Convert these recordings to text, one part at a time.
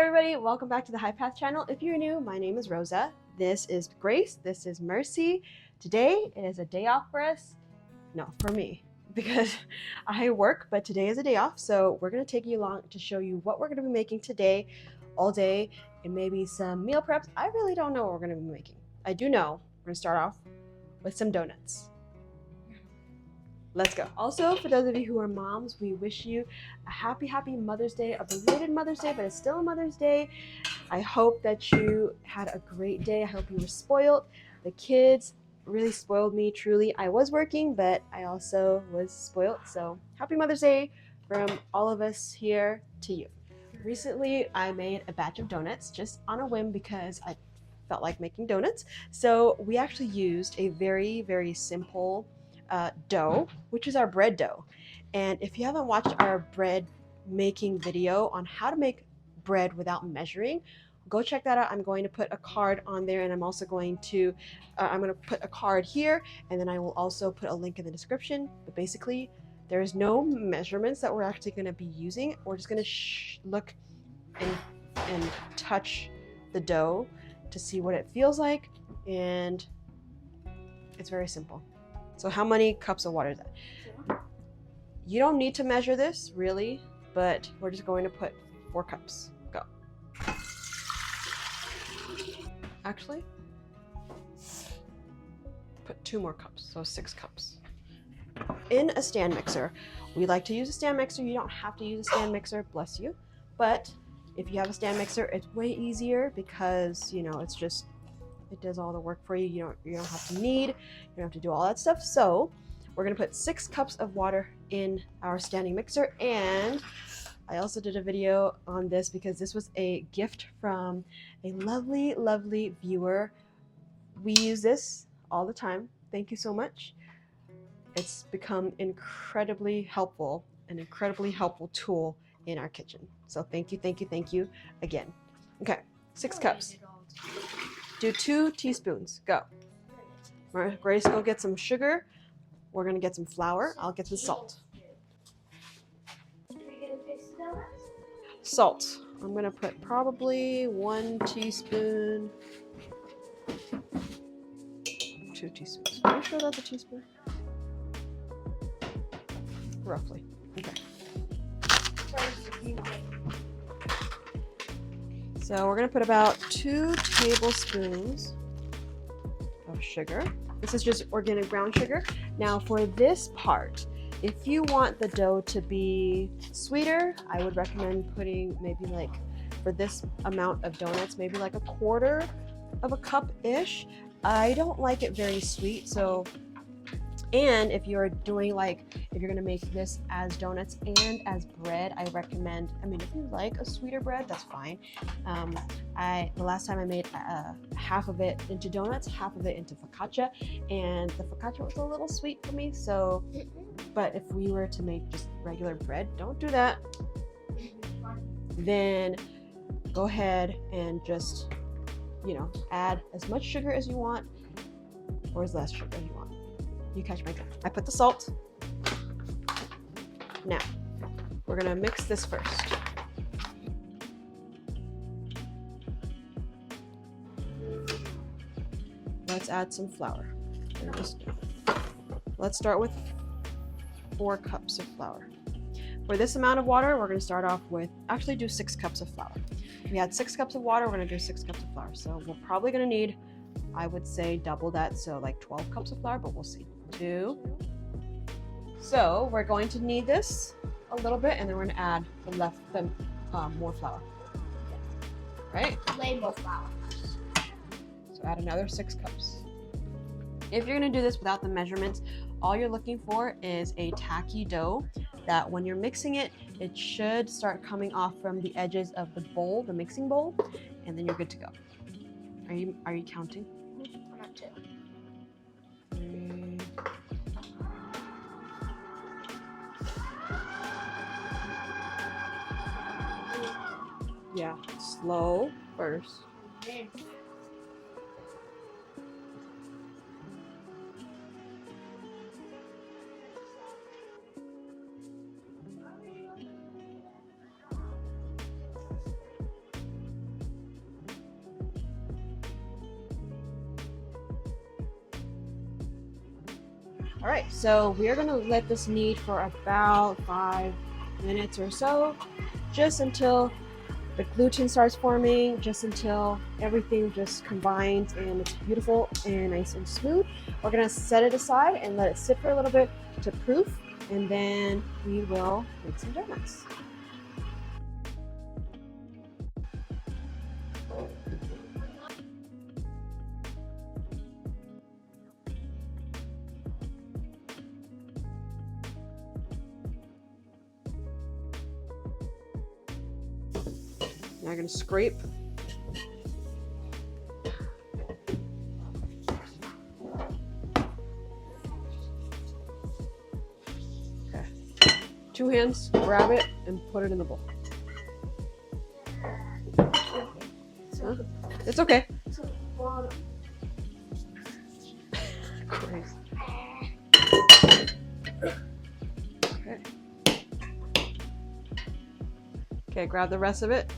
everybody, welcome back to the High Path channel. If you're new, my name is Rosa. This is Grace. This is Mercy. Today it is a day off for us. No, for me, because I work, but today is a day off. So we're going to take you along to show you what we're going to be making today, all day, and maybe some meal preps. I really don't know what we're going to be making. I do know we're going to start off with some donuts. Let's go. Also, for those of you who are moms, we wish you a happy Mother's Day, a belated Mother's Day, but it's still a Mother's Day. I hope that you had a great day. I hope you were spoiled. The kids really spoiled me, truly. I was working, but I also was spoiled. So happy Mother's Day from all of us here to you. Recently, I made a batch of donuts just on a whim because I felt like making donuts. So we actually used a very simple dough, which is our bread dough. And if you haven't watched our bread making video on how to make bread without measuring, go check that out. I'm going to put a card on there, and I'm also going to put a card here, and then I will also put a link in the description. But basically, there's no measurements that we're actually going to be using. We're just going to look and touch the dough to see what it feels like, and it's very simple. So how many cups of water is that? You don't need to measure this, really, but we're just going to put 4 cups. Go. Actually, put 2 more cups, so 6 cups. In a stand mixer, we like to use a stand mixer. You don't have to use a stand mixer, bless you. But if you have a stand mixer, it's way easier because, you know, it's just, it does all the work for you. You don't have to knead, you don't have to do all that stuff. So we're gonna put 6 cups of water in our standing mixer. And I also did a video on this because this was a gift from a lovely viewer. We use this all the time. Thank you so much. It's become incredibly helpful, an incredibly helpful tool in our kitchen. So thank you again. Okay, 6 cups. Do 2 teaspoons. Go. Grace, go get some sugar. We're gonna get some flour. I'll get some salt. Salt. I'm gonna put probably 1 teaspoon. 2 teaspoons. Are you sure that's a teaspoon? Roughly. Okay. So we're gonna put about 2 tablespoons of sugar. This is just organic brown sugar. Now for this part, if you want the dough to be sweeter, I would recommend putting maybe like, for this amount of donuts, maybe like 1/4 of a cup-ish. I don't like it very sweet, so, and if you're doing like, if you're gonna make this as donuts and as bread, I recommend, I mean, if you like a sweeter bread, that's fine. The last time I made half of it into donuts, half of it into focaccia, and the focaccia was a little sweet for me, so, but if we were to make just regular bread, don't do that. Then go ahead and just, you know, add as much sugar as you want, or as less sugar as you want. You catch my drift. I put the salt. Now, we're gonna mix this first. Let's add some flour. Let's start with 4 cups of flour. For this amount of water, we're gonna start off with, actually do 6 cups of flour. We had 6 cups of water, we're gonna do 6 cups of flour. So we're probably gonna need, I would say, double that, so like 12 cups of flour, but we'll see. 2. So we're going to knead this a little bit, and then we're gonna add more flour. Right? Way more flour. So add another 6 cups. If you're gonna do this without the measurements, all you're looking for is a tacky dough that when you're mixing it, it should start coming off from the edges of the bowl, the mixing bowl, and then you're good to go. Are you counting? Not 2. 3. Yeah, slow first. All right, so we're gonna let this knead for about 5 minutes or so, just until the gluten starts forming, just until everything just combines and it's beautiful and nice and smooth. We're gonna set it aside and let it sit for a little bit to proof, and then we will make some donuts. Now I'm gonna scrape. Okay. 2 hands, grab it and put it in the bowl. Huh? It's okay. Crazy. Okay. Okay, grab the rest of it.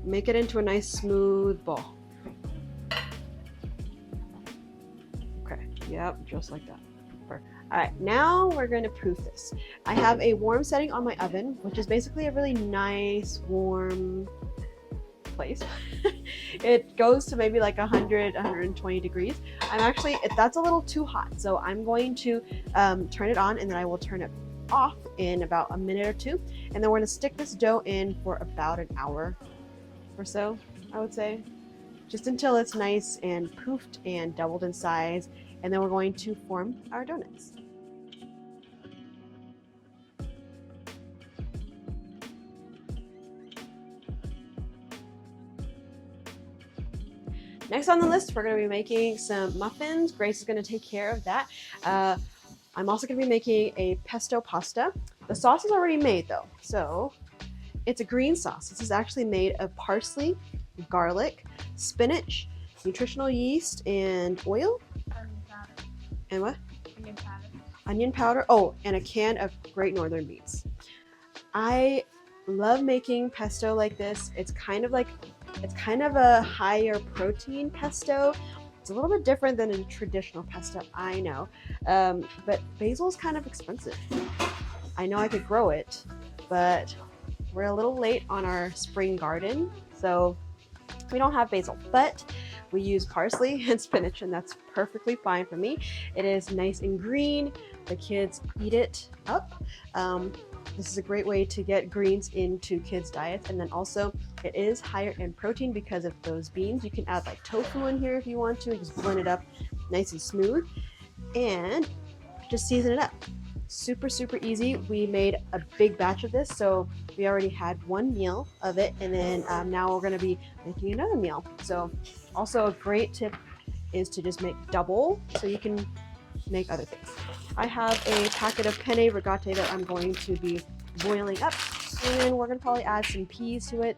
Make it into a nice smooth ball. Okay, yep, just like that. All right, now we're going to proof this. I have a warm setting on my oven, which is basically a really nice warm place. It goes to maybe like 100, 120 degrees. That's a little too hot, so I'm going to turn it on, and then I will turn it off in about a minute or two, and then we're going to stick this dough in for about an hour or so, I would say, just until it's nice and poofed and doubled in size, and then we're going to form our donuts. Next on the list, we're going to be making some muffins. Grace is going to take care of that. I'm also going to be making a pesto pasta. The sauce is already made though, so it's a green sauce. This is actually made of parsley, garlic, spinach, nutritional yeast, and oil. Onion powder. And what? Onion powder. Onion powder. Oh, and a can of Great Northern beets. I love making pesto like this. It's kind of a higher protein pesto. It's a little bit different than a traditional pesto, I know, but basil is kind of expensive. I know I could grow it, but we're a little late on our spring garden, so we don't have basil, but we use parsley and spinach, and that's perfectly fine for me. It is nice and green. The kids eat it up. This is a great way to get greens into kids' diets, and then also it is higher in protein because of those beans. You can add like tofu in here if you want to, just blend it up nice and smooth, and just season it up. Super, super easy. We made a big batch of this, so we already had 1 meal of it, and then now we're going to be making another meal. So also a great tip is to just make double so you can make other things. I have a packet of penne rigate that I'm going to be boiling up, and we're going to probably add some peas to it.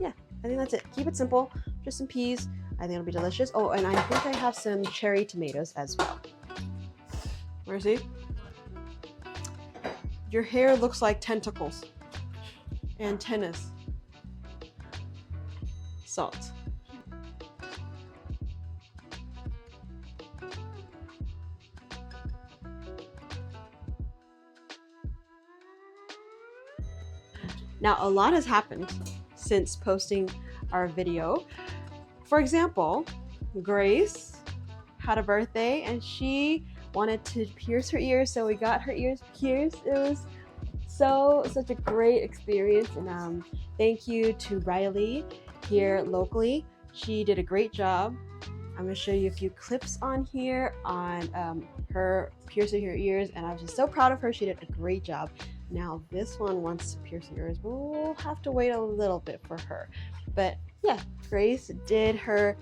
Yeah, I think that's it. Keep it simple, just some peas. I think it'll be delicious. Oh, and I think I have some cherry tomatoes as well. Where's he? Your hair looks like tentacles. Antennas. Salt. Now, a lot has happened since posting our video. For example, Grace had a birthday and she wanted to pierce her ears, so we got her ears pierced. It was such a great experience, and thank you to Riley here locally. She did a great job. I'm going to show you a few clips on here on her piercing her ears, and I was just so proud of her. She did a great job. Now this one wants to pierce her ears. We'll have to wait a little bit for her, but yeah, Grace did a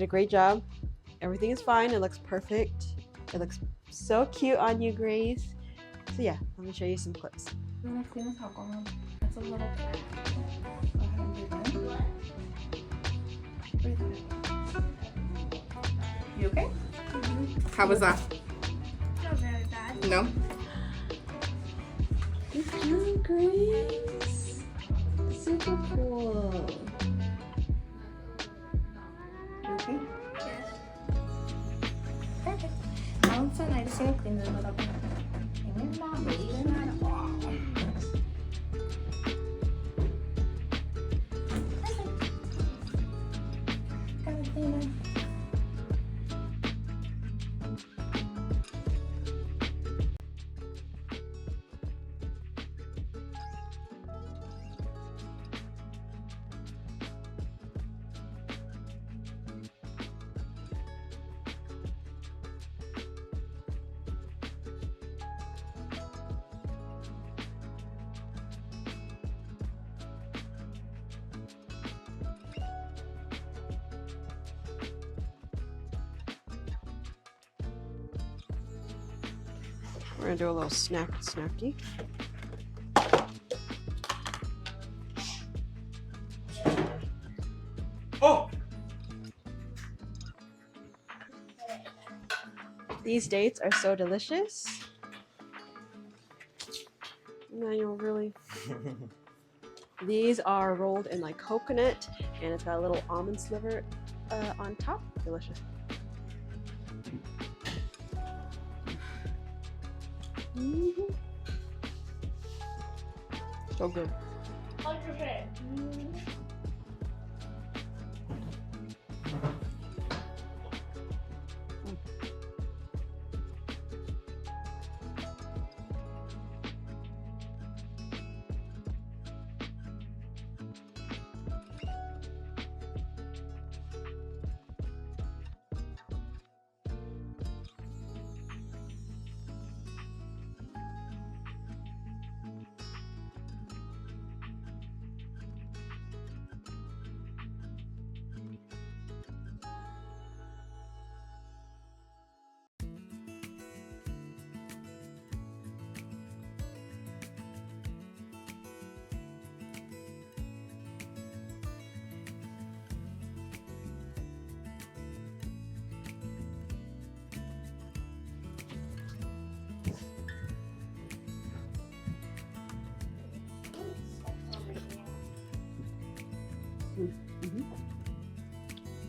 great job. Everything is fine. It looks perfect. It looks so cute on you, Grace. So yeah, let me show you some clips. You want to clean this alcohol? It's a little bit. Go ahead and breathe in. Breathe in. You okay? Mm-hmm. How was that? Not very bad. No? Good job, Grace. Super cool. You okay? Yes. Minsan I just tinulog ako. Tingin na, baby na. We're gonna do a little snacky. Oh! These dates are so delicious. Emmanuel, really? These are rolled in like coconut, and it's got a little almond sliver on top. Delicious. Mm-hmm. So good. 100%. Mm-hmm.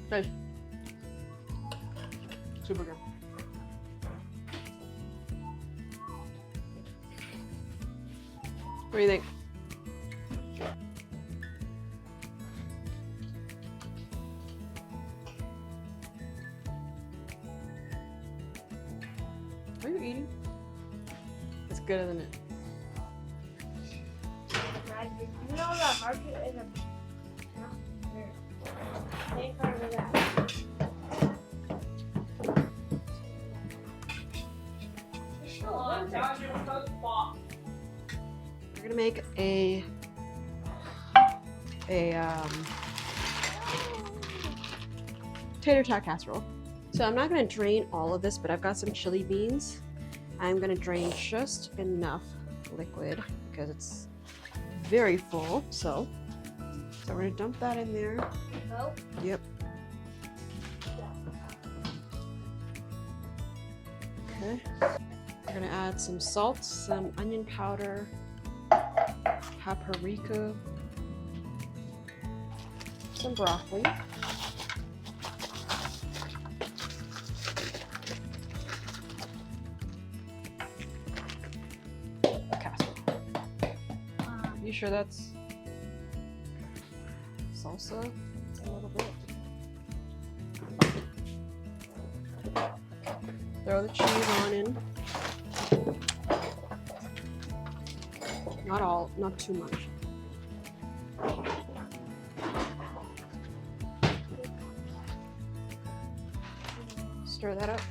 Good. Super good. What do you think? Are you eating? It's good, isn't it? You know that market is a take part of that. We're gonna make a tater tot casserole. So I'm not gonna drain all of this, but I've got some chili beans. I'm gonna drain just enough liquid because it's very full. So we're gonna dump that in there. Oh. Yep. Okay. We're gonna add some salt, some onion powder, paprika, some broccoli. Casserole. You sure that's salsa? A little bit. Throw the cheese on in. Not all, not too much. Stir that up.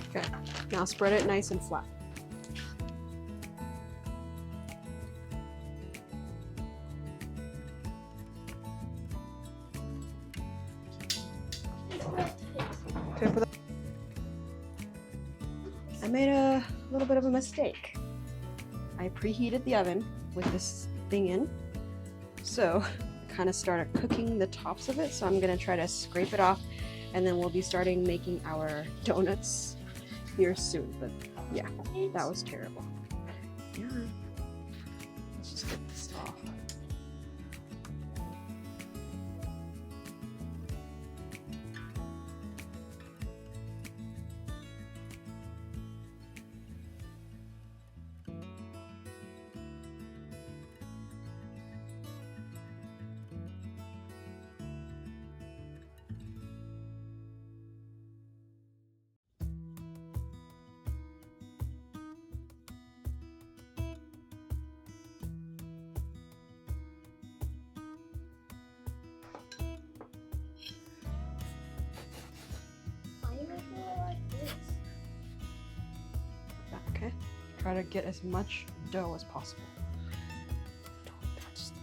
Okay, now spread it nice and flat. Okay, for the I made a little bit of a mistake. I preheated the oven with this thing in, so I kind of started cooking the tops of it. So I'm gonna try to scrape it off, and then we'll be starting making our donuts here soon. But yeah, that was terrible. Yeah, let's just get this off. Okay? Try to get as much dough as possible. Don't touch the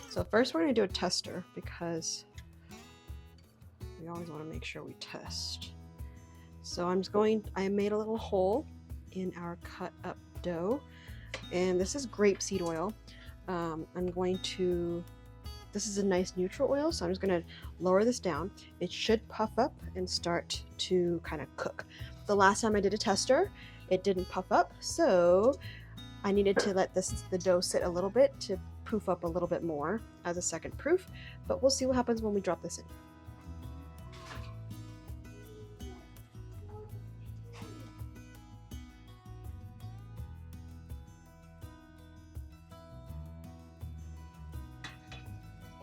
So first we're going to do a tester because we always want to make sure we test. So I made a little hole in our cut up dough, and this is grapeseed oil. This is a nice neutral oil, so I'm just going to lower this down. It should puff up and start to kind of cook. The last time I did a tester, it didn't puff up, so I needed to let the dough sit a little bit to poof up a little bit more as a second proof, but we'll see what happens when we drop this in.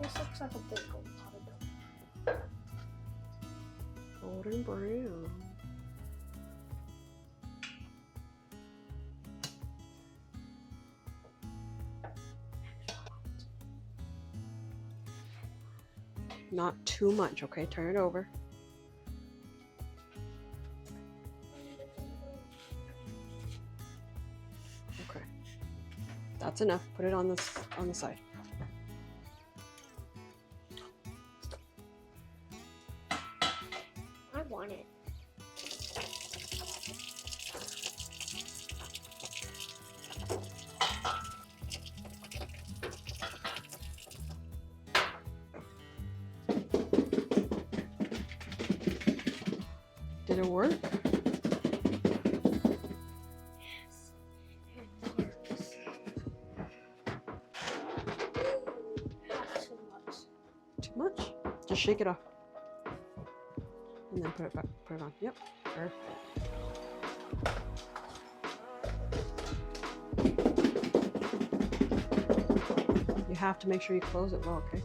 This looks like a big old pot of dough. Golden brown. Not too much, okay? Turn it over. Okay. That's enough. Put it on the side. I want it. Did it work? Yes. It works. Not too much. Too much? Just shake it off. And then put it back. Put it on. Yep. Perfect. You have to make sure you close it well, okay?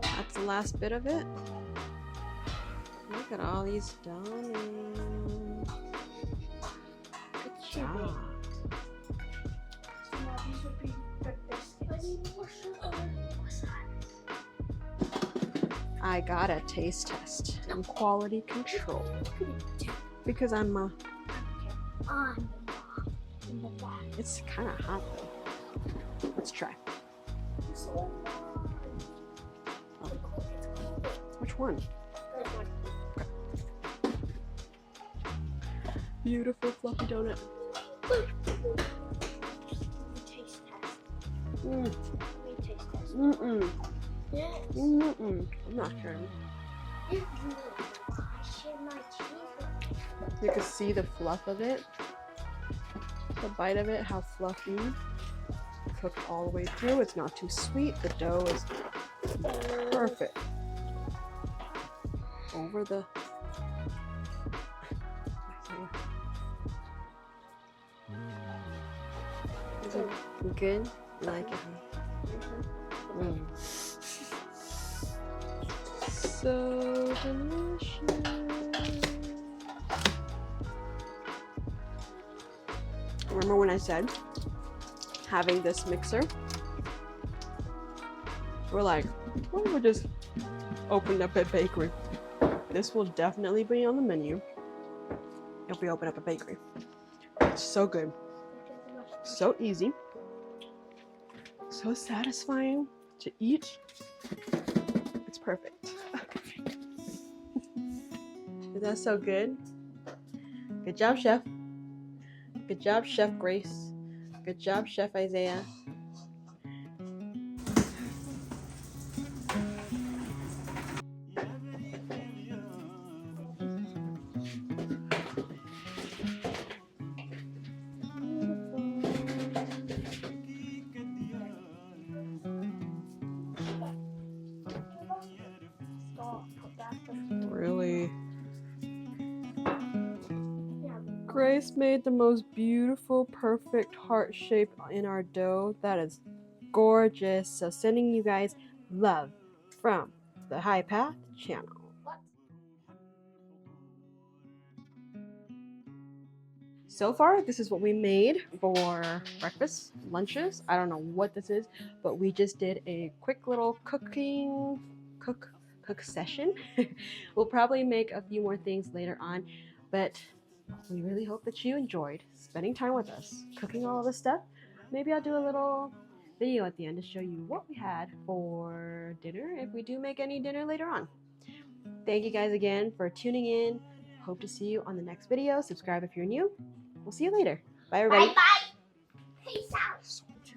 That's the last bit of it. Look at all these donuts. Good job. So now these would be good biscuits. I need more sugar. What's that? I got a taste test and quality control Look at it. because I'm On the back. it's kind of hot though. Let's try. It's so warm. Oh. Which one? There's one. Beautiful fluffy donut. Taste test. Mm. Taste test. Mm-mm. Yes. Mm-mm. I'm not sure. I share my cheese. You can see the fluff of it. The bite of it, how fluffy. Cooked all the way through. It's not too sweet. The dough is perfect. Over the... Is it good? You like it? Mm. So delicious. Remember when I said having this mixer? We're like, why don't we just open up a bakery? This will definitely be on the menu if we open up a bakery. It's so good. So easy. So satisfying to eat. It's perfect. Is that so good? Good job, Chef. Good job, Chef Grace. Good job, Chef Isaiah. Really? Grace made the most beautiful, perfect heart shape in our dough. That is gorgeous. So sending you guys love from the High Path channel. So far, this is what we made for breakfast, lunches. I don't know what this is, but we just did a quick little cook session. We'll probably make a few more things later on, but we really hope that you enjoyed spending time with us, cooking all of this stuff. Maybe I'll do a little video at the end to show you what we had for dinner if we do make any dinner later on. Thank you guys again for tuning in. Hope to see you on the next video. Subscribe if you're new. We'll see you later. Bye, everybody. Bye bye. Peace out.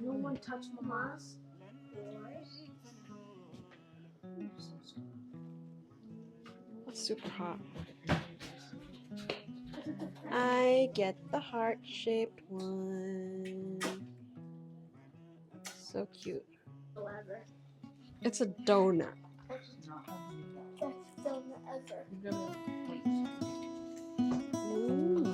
No one touch Mama's. That's super hot. I get the heart-shaped one. So cute. Whatever. It's a donut. Best donut ever. Mm.